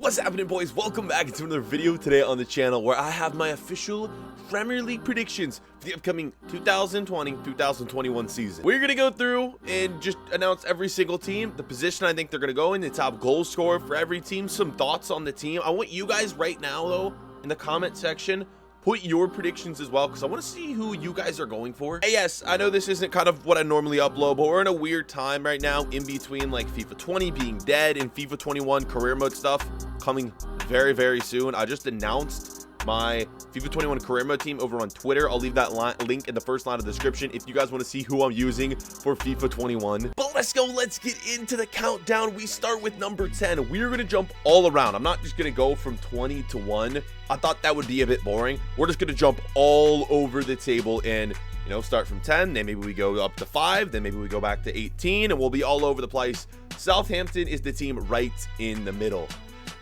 What's happening, boys? Welcome back to another video today on the channel where I have my official Premier League predictions for the upcoming 2020-2021 season. We're going to go through and just announce every single team, the position I think they're going to go in, the top goal scorer for every team, some thoughts on the team. I want you guys right now, though, in the comment section, put your predictions as well, because I want to see who you guys are going for. Hey, yes, I know this isn't kind of what I normally upload, but we're in a weird time right now in between like FIFA 20 being dead and FIFA 21 career mode stuff coming very, very soon. I just announced my FIFA 21 career mode team over on Twitter. I'll leave that link in the first line of the description if you guys want to see who I'm using for FIFA 21. But let's get into the countdown. We start with number 10. We're going to jump all around. I'm not just going to go from 20 to 1. I thought that would be a bit boring. We're just going to jump all over the table and, you know, start from 10, then maybe we go up to 5, then maybe we go back to 18, and we'll be all over the place. Southampton is the team right in the middle.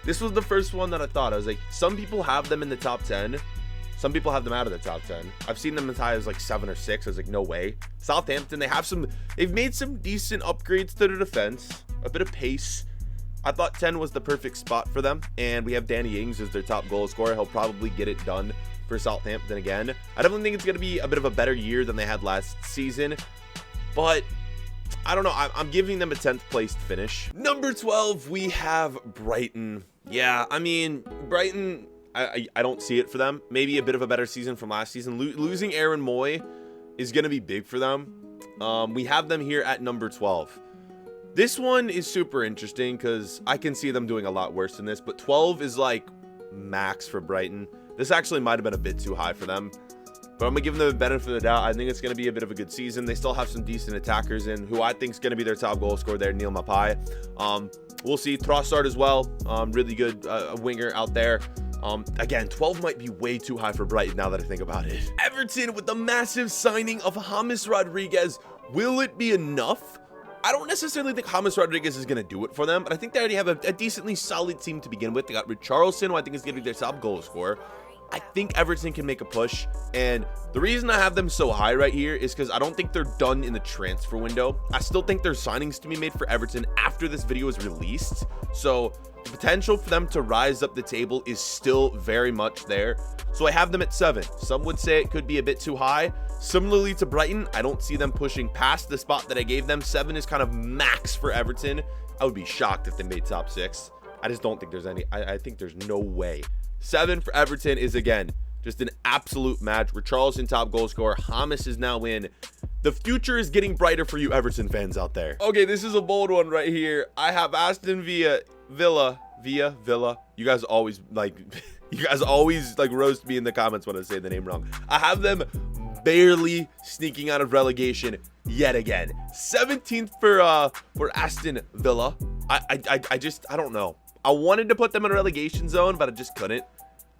This was the first one that I thought. I was like, some people have them in the top 10. Some people have them out of the top 10. I've seen them as high as like 7 or 6. I was like, no way. Southampton, they've made some decent upgrades to their defense, a bit of pace. I thought 10 was the perfect spot for them, and we have Danny Ings as their top goal scorer. He'll probably get it done for Southampton again. I definitely think it's going to be a bit of a better year than they had last season, but I don't know. I'm giving them a 10th place finish. Number 12, we have Brighton. Yeah, I mean, Brighton, I don't see it for them. Maybe a bit of a better season from last season. Losing Aaron Moy is going to be big for them. We have them here at number 12. This one is super interesting because I can see them doing a lot worse than this, but 12 is like max for Brighton. This actually might have been a bit too high for them, but I'm going to give them the benefit of the doubt. I think it's going to be a bit of a good season. They still have some decent attackers in who I think is going to be their top goal scorer there, Neil Mapai. We'll see. Trossard as well. Really good winger out there. Again, 12 might be way too high for Brighton now that I think about it. Everton with the massive signing of James Rodriguez. Will it be enough? I don't necessarily think James Rodriguez is going to do it for them, but I think they already have a decently solid team to begin with. They got Richarlison, who I think is going to be their top goal scorer. I think Everton can make a push, and the reason I have them so high right here is because I don't think they're done in the transfer window. I still think there's signings to be made for Everton after this video is released, so the potential for them to rise up the table is still very much there. So I have them at 7. Some would say it could be a bit too high. Similarly to Brighton, I don't see them pushing past the spot that I gave them. 7 is kind of max for Everton. I would be shocked if they made top 6. I just don't think there's any. I think there's no way. 7 for Everton is, again, just an absolute match. Richarlison, top goal scorer. James is now in. The future is getting brighter for you Everton fans out there. Okay, this is a bold one right here. I have Aston Villa. You guys always like roast me in the comments when I say the name wrong. I have them barely sneaking out of relegation yet again. 17th for Aston Villa. I don't know. I wanted to put them in a relegation zone, but I just couldn't.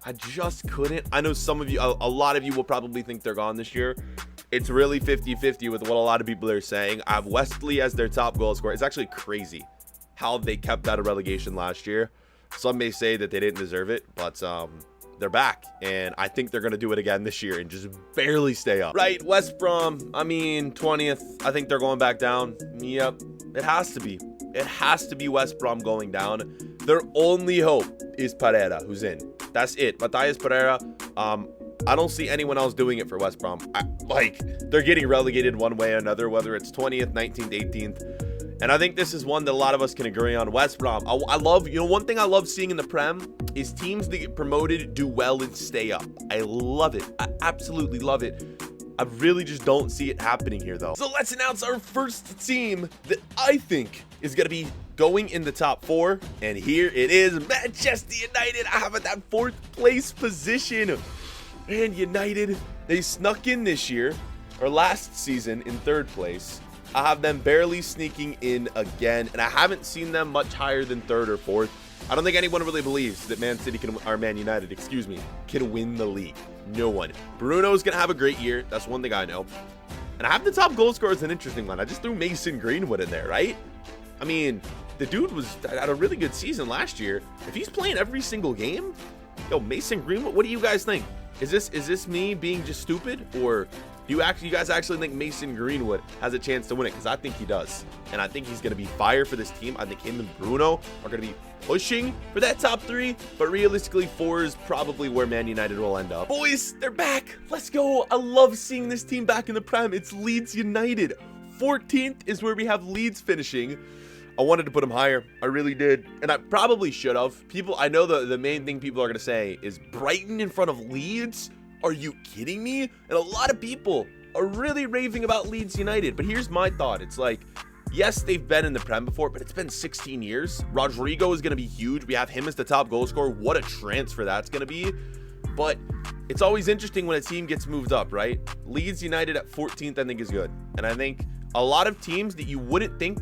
I know some of you, a lot of you will probably think they're gone this year. It's really 50-50 with what a lot of people are saying. I have Wesley as their top goal scorer. It's actually crazy how they kept out of relegation last year. Some may say that they didn't deserve it, but they're back, and I think they're going to do it again this year and just barely stay up. Right, West Brom, I mean, 20th. I think they're going back down. Yep, it has to be. It has to be West Brom going down. Their only hope is Pereira, who's in. That's it. Matthias Pereira. I don't see anyone else doing it for West Brom. They're getting relegated one way or another, whether it's 20th, 19th, 18th. And I think this is one that a lot of us can agree on. West Brom. I love, one thing I love seeing in the Prem is teams that get promoted do well and stay up. I love it. I absolutely love it. I really just don't see it happening here, though. So let's announce our first team that I think is going to be going in the top 4. And here it is, Manchester United. I have it at 4th place position. Man, United, they snuck in this year, or last season, in 3rd place. I have them barely sneaking in again, and I haven't seen them much higher than 3rd or 4th. I don't think anyone really believes that Man United, can win the league. No one. Bruno's going to have a great year. That's one thing I know. And I have the top goal scorer as an interesting one. I just threw Mason Greenwood in there, right? I mean, the dude had a really good season last year. If he's playing every single game, yo, Mason Greenwood, what do you guys think? Is this me being just stupid, or Do you guys actually think Mason Greenwood has a chance to win it? Because I think he does. And I think he's going to be fire for this team. I think him and Bruno are going to be pushing for that top 3. But realistically, 4 is probably where Man United will end up. Boys, they're back. Let's go. I love seeing this team back in the Prem. It's Leeds United. 14th is where we have Leeds finishing. I wanted to put them higher. I really did. And I probably should have. I know the main thing people are going to say is Brighton in front of Leeds. Are you kidding me? And a lot of people are really raving about Leeds United. But here's my thought. It's like, yes, they've been in the Prem before, but it's been 16 years. Rodrigo is going to be huge. We have him as the top goal scorer. What a transfer that's going to be. But it's always interesting when a team gets moved up, right? Leeds United at 14th, I think, is good. And I think a lot of teams that you wouldn't think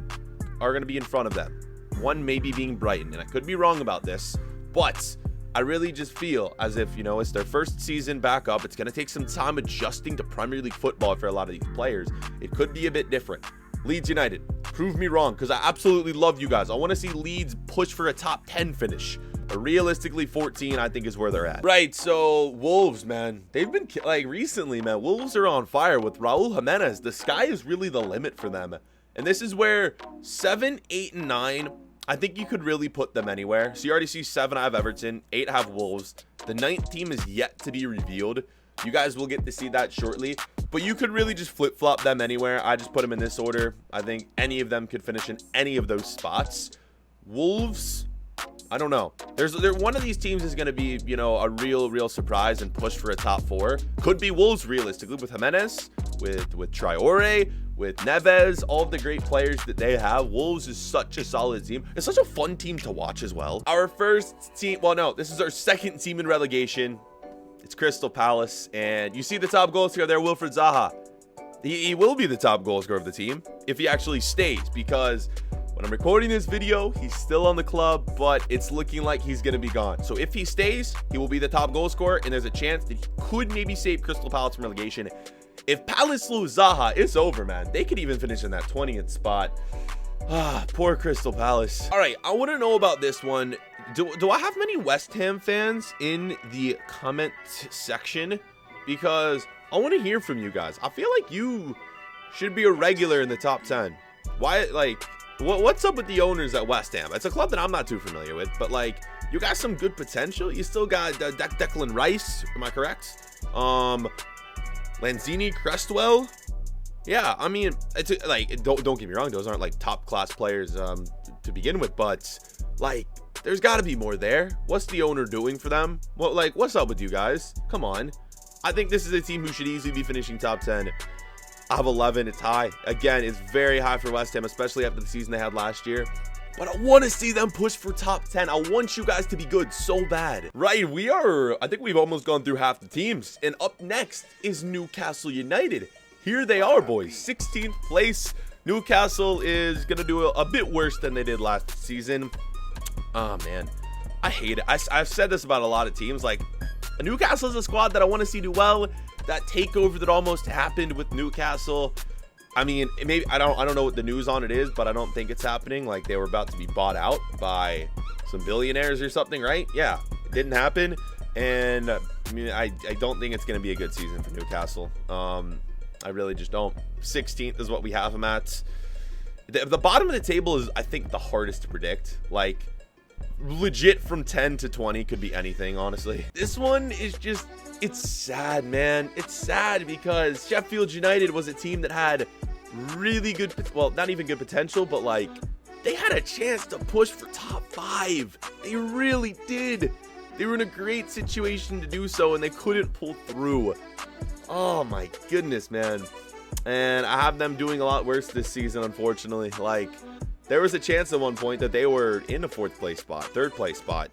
are going to be in front of them. One maybe being Brighton. And I could be wrong about this, but I really just feel as if, you know, it's their first season back up. It's going to take some time adjusting to Premier League football for a lot of these players. It could be a bit different. Leeds United, prove me wrong, because I absolutely love you guys. I want to see Leeds push for a top 10 finish. But realistically, 14, I think, is where they're at. Right, so Wolves, man. They've been, like, recently, man. Wolves are on fire with Raul Jimenez. The sky is really the limit for them. And this is where 7, 8, and 9, I think you could really put them anywhere. So you already see 7, I have Everton. 8, I have Wolves. The 9th team is yet to be revealed. You guys will get to see that shortly. But you could really just flip-flop them anywhere. I just put them in this order. I think any of them could finish in any of those spots. Wolves, I don't know. One of these teams is going to be, you know, a real surprise and push for a top 4. Could be Wolves, realistically, with Jimenez, with Traore, with Neves, all of the great players that they have. Wolves is such a solid team. It's such a fun team to watch as well. Our first team, well, no, this is our second team in relegation. It's Crystal Palace, and you see the top goal scorer there, Wilfried Zaha. He will be the top goal scorer of the team if he actually stays, because when I'm recording this video, he's still on the club, but it's looking like he's going to be gone. So if he stays, he will be the top goal scorer, and there's a chance that he could maybe save Crystal Palace from relegation. If Palace lose Zaha, it's over, man. They could even finish in that 20th spot. Ah, poor Crystal Palace. All right, I want to know about this one. Do I have many West Ham fans in the comment section? Because I want to hear from you guys. I feel like you should be a regular in the top 10. Why, like, what's up with the owners at West Ham? It's a club that I'm not too familiar with, but, like, you got some good potential. You still got Declan Rice, am I correct? Lanzini, Cresswell. Yeah, I mean, it's like, don't get me wrong, those aren't like top class players to begin with, but like, there's got to be more there. What's the owner doing for them? Well, like, what's up with you guys? Come on. I think this is a team who should easily be finishing top 10. I have 11. It's high. Again, it's very high for West Ham, especially after the season they had last year. But I want to see them push for top 10. I want you guys to be good so bad. Right, I think we've almost gone through half the teams. And up next is Newcastle United. Here they are, boys. 16th place. Newcastle is going to do a bit worse than they did last season. Oh, man. I hate it. I've said this about a lot of teams. Like, Newcastle is a squad that I want to see do well. That takeover that almost happened with Newcastle. I mean, maybe I don't know what the news on it is, but I don't think it's happening. Like, they were about to be bought out by some billionaires or something, right? Yeah, it didn't happen. And I mean, I don't think it's going to be a good season for Newcastle. I really just don't. 16th is what we have them at. The bottom of the table is, I think, the hardest to predict. Like, legit from 10 to 20 could be anything, honestly. This one is just, it's sad, man. It's sad because Sheffield United was a team that had really good, well, not even good potential, but like, they had a chance to push for top 5. They really did. They were in a great situation to do so, and they couldn't pull through. Oh my goodness, man. And I have them doing a lot worse this season, unfortunately. Like, there was a chance at one point that they were in a 4th place spot, 3rd place spot.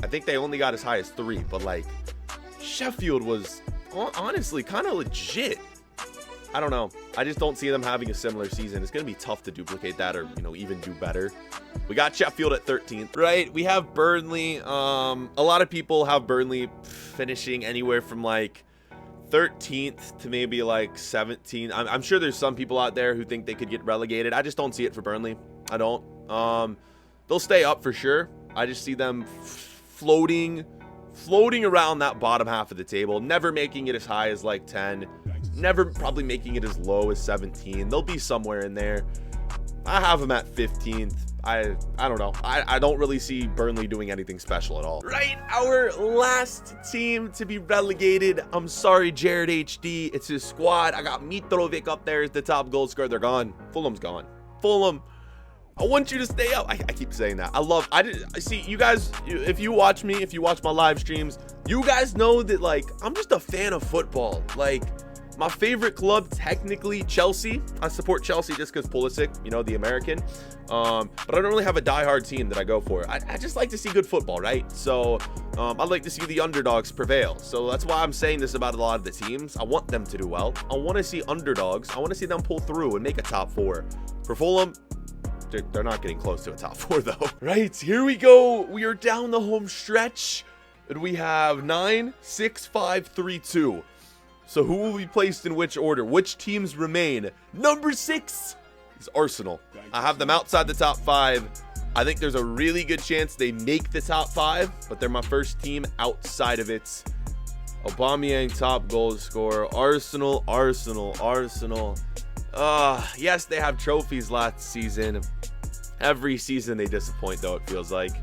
I think they only got as high as 3, but like, Sheffield was honestly kind of legit. I don't know. I just don't see them having a similar season. It's going to be tough to duplicate that or, you know, even do better. We got Sheffield at 13th, right? We have Burnley. A lot of people have Burnley finishing anywhere from like 13th to maybe like 17th. I'm sure there's some people out there who think they could get relegated. I just don't see it for Burnley. I don't. They'll stay up for sure. I just see them floating around that bottom half of the table, never making it as high as like 10, never probably making it as low as 17. They'll be somewhere in there. I have them at 15th. I don't know. I don't really see Burnley doing anything special at all. Right, our last team to be relegated. I'm sorry, Jared HD. It's his squad. I got Mitrovic up there as the top goal scorer. They're gone. Fulham's gone. Fulham, I want you to stay up. I keep saying that. I see you guys, if you watch me, if you watch my live streams, you guys know that, like, I'm just a fan of football. Like, my favorite club, technically, Chelsea. I support Chelsea just because Pulisic, you know, the American. But I don't really have a diehard team that I go for. I just like to see good football, right? So I like to see the underdogs prevail. So that's why I'm saying this about a lot of the teams. I want them to do well. I want to see underdogs. I want to see them pull through and make a top 4. For Fulham, they're not getting close to a top 4, though. Right, here we go. We are down the home stretch. And we have 9, 6, 5, 3, 2. So who will be placed in which order? Which teams remain? Number 6 is Arsenal. I have them outside the top 5. I think there's a really good chance they make the top 5, but they're my first team outside of it. Aubameyang, top goal scorer. Arsenal. Yes, they have trophies last season. Every season they disappoint, though, it feels like.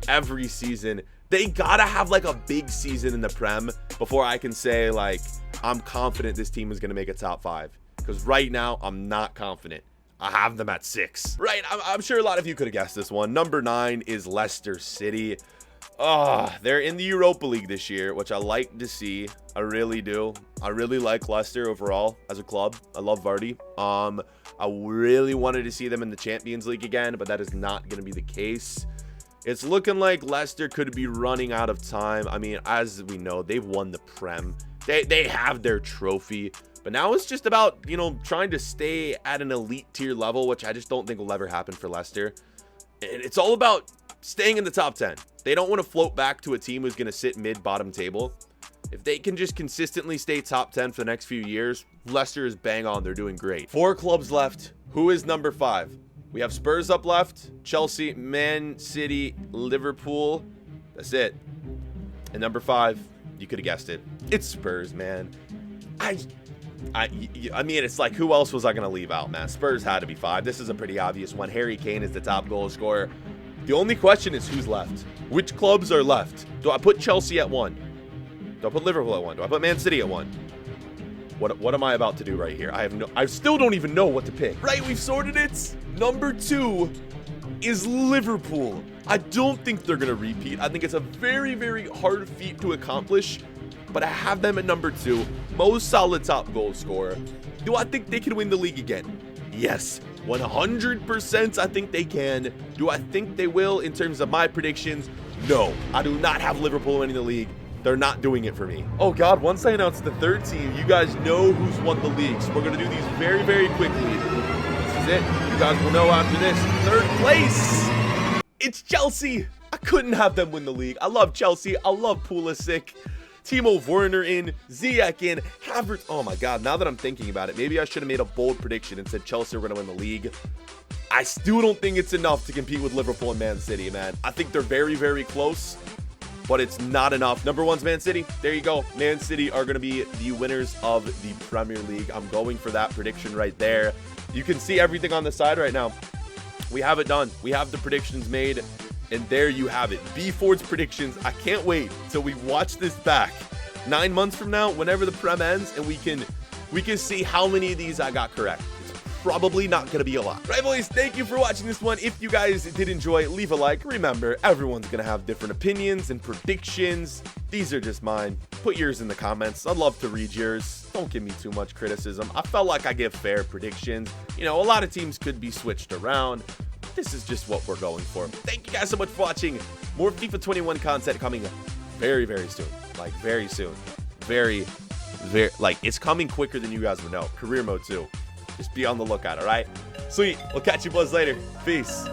Every season. They gotta have, like, a big season in the Prem before I can say, like, I'm confident this team is going to make a top 5. Because right now, I'm not confident. I have them at 6. Right, I'm sure a lot of you could have guessed this one. Number 9 is Leicester City. They're in the Europa League this year, which I like to see. I really do. I really like Leicester overall as a club. I love Vardy. I really wanted to see them in the Champions League again, but that is not going to be the case. It's looking like Leicester could be running out of time. I mean, as we know, they've won the Prem. They have their trophy, but now it's just about, you know, trying to stay at an elite tier level, which I just don't think will ever happen for Leicester. It's all about staying in the top 10. They don't want to float back to a team who's going to sit mid-bottom table. If they can just consistently stay top 10 for the next few years, Leicester is bang on. They're doing great. 4 clubs left. Who is number 5? We have Spurs up left, Chelsea, Man City, Liverpool. That's it. And number 5, you could have guessed it. It's Spurs, man. I mean, it's like, who else was I going to leave out, man? Spurs had to be 5. This is a pretty obvious one. Harry Kane is the top goal scorer. The only question is who's left. Which clubs are left? Do I put Chelsea at 1? Do I put Liverpool at 1? Do I put Man City at 1? What am I about to do right here? I still don't even know what to pick. Right, we've sorted it. Number 2 is Liverpool. I don't think they're going to repeat. I think it's a very, very hard feat to accomplish, but I have them at number 2. Most solid top goal scorer. Do I think they can win the league again? Yes, 100% I think they can. Do I think they will in terms of my predictions? No, I do not have Liverpool winning the league. They're not doing it for me. Oh God, once I announce the 3rd team, you guys know who's won the league. So we're going to do these very, very quickly. This is it. You guys will know after this. 3rd place. It's Chelsea. I couldn't have them win the league. I love Chelsea. I love Pulisic. Timo Werner in, Ziyech in, Havertz. Oh my God, now that I'm thinking about it, maybe I should have made a bold prediction and said Chelsea were going to win the league. I still don't think it's enough to compete with Liverpool and Man City, man. I think they're very, very close, but it's not enough. Number 1's Man City. There you go. Man City are going to be the winners of the Premier League. I'm going for that prediction right there. You can see everything on the side right now. We have it done. We have the predictions made. And there you have it. B Ford's predictions. I can't wait till we watch this back 9 months from now, whenever the Prem ends, and we can see how many of these I got correct. It's probably not going to be a lot. Right, boys, thank you for watching this one. If you guys did enjoy, leave a like. Remember, everyone's going to have different opinions and predictions. These are just mine. Put yours in the comments. I'd love to read yours. Don't give me too much criticism. I felt like I give fair predictions. You know, a lot of teams could be switched around. This is just what we're going for. Thank you guys so much for watching. More FIFA 21 content coming very, very soon. Like, very soon. Very, like, it's coming quicker than you guys would know. Career mode, too. Just be on the lookout, all right? Sweet. We'll catch you boys later. Peace.